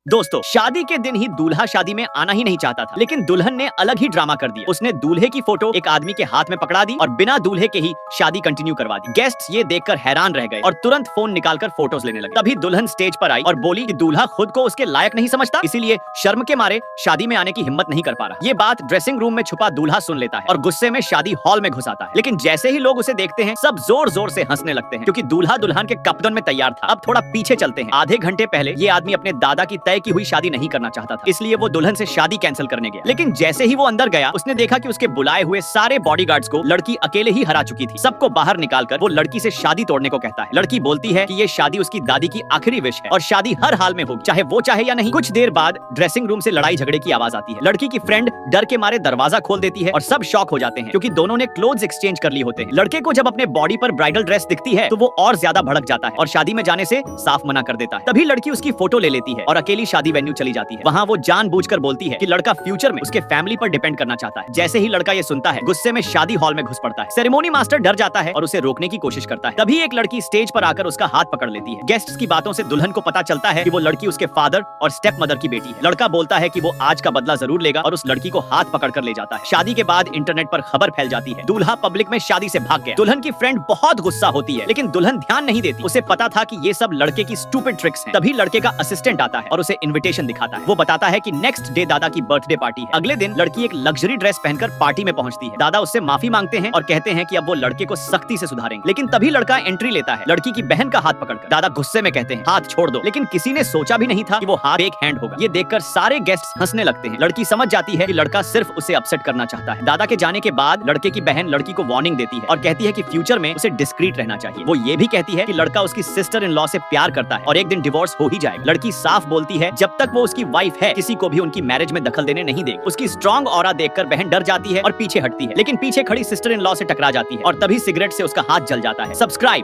दोस्तों, शादी के दिन ही दूल्हा शादी में आना ही नहीं चाहता था, लेकिन दुल्हन ने अलग ही ड्रामा कर दिया। उसने दूल्हे की फोटो एक आदमी के हाथ में पकड़ा दी और बिना दूल्हे के ही शादी कंटिन्यू करवा दी। गेस्ट्स ये देखकर हैरान रह गए और तुरंत फोन निकालकर फोटोज लेने लगे। तभी दुल्हन स्टेज पर आई और बोली कि दूल्हा खुद को उसके लायक नहीं समझता, इसीलिए शर्म के मारे शादी में आने की हिम्मत नहीं कर पा रहा। ये बात ड्रेसिंग रूम में छुपा दूल्हा सुन लेता है और गुस्से में शादी हॉल में घुस आता है। लेकिन जैसे ही लोग उसे देखते हैं, सब जोर जोर से हंसने लगते हैं, क्योंकि दूल्हा दुल्हन के कप्तान में तैयार था। अब थोड़ा पीछे चलते हैं। आधे घंटे पहले ये आदमी अपने दादा की तय की हुई शादी नहीं करना चाहता था, इसलिए वो दुल्हन से शादी कैंसिल करने गया। लेकिन जैसे ही वो अंदर गया, उसने देखा कि उसके बुलाए हुए सारे बॉडीगार्ड्स को लड़की अकेले ही हरा चुकी थी। सबको बाहर निकालकर वो लड़की से शादी तोड़ने को कहता है। लड़की बोलती है कि ये शादी उसकी दादी की आखिरी विश है और शादी हर हाल में होगी, चाहे वो चाहे या नहीं। कुछ देर बाद ड्रेसिंग रूम से लड़ाई झगड़े की आवाज आती है। लड़की की फ्रेंड डर के मारे दरवाजा खोल देती है और सब शॉक हो जाते हैं, क्योंकि दोनों ने क्लोथ्स एक्सचेंज कर लिए होते हैं। लड़के को जब अपने बॉडी पर ब्राइडल ड्रेस दिखती है तो वो और ज्यादा भड़क जाता है और शादी में जाने से साफ मना कर देता है। तभी लड़की उसकी फोटो ले लेती है और अकेली शादी वेन्यू चली जाती है। वहाँ वो जानबूझकर बोलती है कि लड़का फ्यूचर में उसके फैमिली पर डिपेंड करना चाहता है। जैसे ही लड़का ये सुनता है, गुस्से में शादी हॉल में घुस पड़ता है। सेरेमोनी मास्टर डर जाता है और उसे रोकने की कोशिश करता है। तभी एक लड़की स्टेज पर आकर उसका हाथ पकड़ लेती है। गेस्ट्स की बातों से दुल्हन को पता चलता है कि वो लड़की उसके फादर और स्टेप मदर की बेटी है। लड़का बोलता है कि वो आज का बदला जरूर लेगा और उस लड़की को हाथ पकड़ कर ले जाता है। शादी के बाद इंटरनेट पर खबर फैल जाती है, दूल्हा पब्लिक में शादी से भाग गया। दुल्हन की फ्रेंड बहुत गुस्सा होती है, लेकिन दुल्हन ध्यान नहीं देती। उसे पता था कि ये सब लड़के की स्टूपिड ट्रिक्स हैं। तभी लड़के का असिस्टेंट आता है और उसे इन्विटेशन दिखाता है। वो बताता है कि नेक्स्ट डे दादा की बर्थडे पार्टी है। अगले दिन लड़की एक लग्जरी ड्रेस पहनकर पार्टी में पहुंचती है। दादा उससे माफी मांगते हैं और कहते हैं कि अब वो लड़के को सख्ती से सुधारेंगे। लेकिन तभी लड़का एंट्री लेता है, लड़की की बहन का हाथ पकड़कर। दादा गुस्से में कहते हैं, हाथ छोड़ दो। लेकिन किसी ने सोचा भी नहीं था कि वो हाथ एक हैंड होगा। ये देखकर सारे गेस्ट्स हंसने लगते हैं। लड़की समझ जाती है कि लड़का सिर्फ उसे अपसेट करना चाहता है। दादा के जाने के बाद लड़के की बहन लड़की को वार्निंग देती है और कहती है कि फ्यूचर में उसे डिस्क्रीट रहना चाहिए। वो ये भी कहती है कि लड़का उसकी सिस्टर इन लॉ से प्यार करता है और एक दिन डिवोर्स हो ही जाएगा। लड़की साफ बोलती है जब तक वो उसकी वाइफ है, किसी को भी उनकी मैरिज में दखल देने नहीं देगी। उसकी स्ट्रॉन्ग ऑरा देखकर बहन डर जाती है और पीछे हटती है, लेकिन पीछे खड़ी सिस्टर इन लॉ से टकरा जाती है और तभी सिगरेट से उसका हाथ जल जाता है। सब्सक्राइब।